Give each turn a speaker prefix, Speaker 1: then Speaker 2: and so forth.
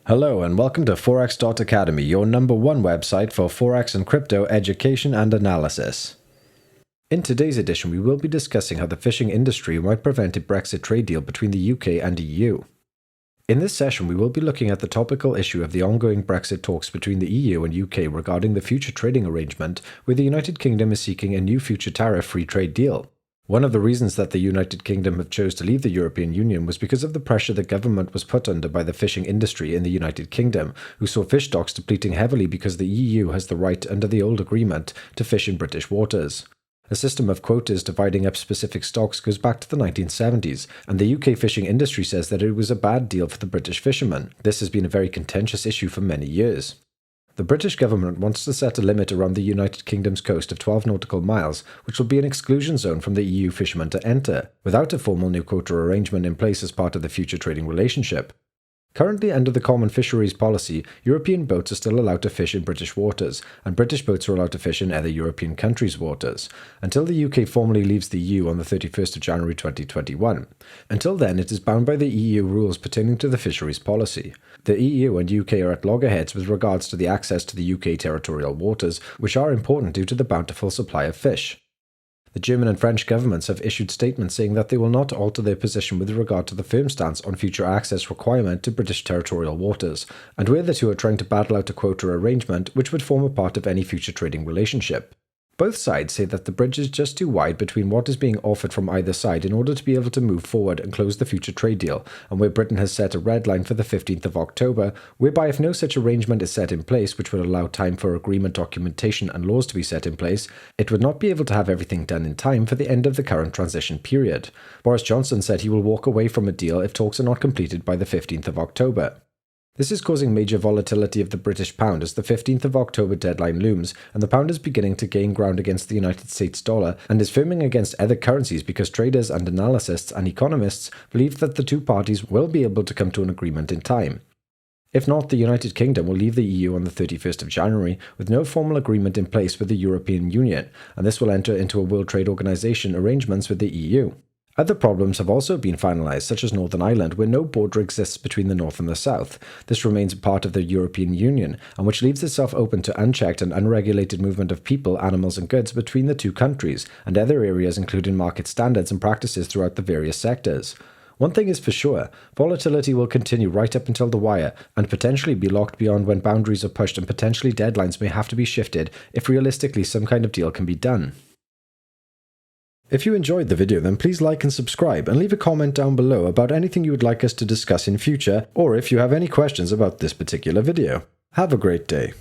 Speaker 1: Hello and welcome to Forex.Academy, your #1 website for Forex and crypto education and analysis. In today's edition, we will be discussing how the fishing industry might prevent a Brexit trade deal between the UK and EU. In this session, we will be looking at the topical issue of the ongoing Brexit talks between the EU and UK regarding the future trading arrangement, where the United Kingdom is seeking a new future tariff-free trade deal. One of the reasons that the United Kingdom have chose to leave the European Union was because of the pressure the government was put under by the fishing industry in the United Kingdom, who saw fish stocks depleting heavily because the EU has the right under the old agreement to fish in British waters. A system of quotas dividing up specific stocks goes back to the 1970s, and the UK fishing industry says that it was a bad deal for the British fishermen. This has been a very contentious issue for many years. The British government wants to set a limit around the United Kingdom's coast of 12 nautical miles, which will be an exclusion zone from the EU fishermen to enter, without a formal new quota arrangement in place as part of the future trading relationship. Currently, under the Common Fisheries Policy, European boats are still allowed to fish in British waters, and British boats are allowed to fish in other European countries' waters, until the UK formally leaves the EU on the 31st of January 2021. Until then, it is bound by the EU rules pertaining to the fisheries policy. The EU and UK are at loggerheads with regards to the access to the UK territorial waters, which are important due to the bountiful supply of fish. The German and French governments have issued statements saying that they will not alter their position with regard to the firm stance on future access requirement to British territorial waters, and where the two are trying to battle out a quota arrangement which would form a part of any future trading relationship. Both sides say that the bridge is just too wide between what is being offered from either side in order to be able to move forward and close the future trade deal, and where Britain has set a red line for the 15th of October, whereby if no such arrangement is set in place which would allow time for agreement documentation and laws to be set in place, it would not be able to have everything done in time for the end of the current transition period. Boris Johnson said he will walk away from a deal if talks are not completed by the 15th of October. This is causing major volatility of the British pound as the 15th of October deadline looms, and the pound is beginning to gain ground against the United States dollar and is firming against other currencies because traders and analysts and economists believe that the two parties will be able to come to an agreement in time. If not, the United Kingdom will leave the EU on the 31st of January with no formal agreement in place with the European Union, and this will enter into a World Trade Organization arrangements with the EU. Other problems have also been finalised, such as Northern Ireland, where no border exists between the North and the South. This remains a part of the European Union, and which leaves itself open to unchecked and unregulated movement of people, animals and goods between the two countries, and other areas including market standards and practices throughout the various sectors. One thing is for sure, volatility will continue right up until the wire, and potentially be locked beyond when boundaries are pushed and potentially deadlines may have to be shifted if realistically some kind of deal can be done. If you enjoyed the video, then please like and subscribe, and leave a comment down below about anything you would like us to discuss in future, or if you have any questions about this particular video. Have a great day.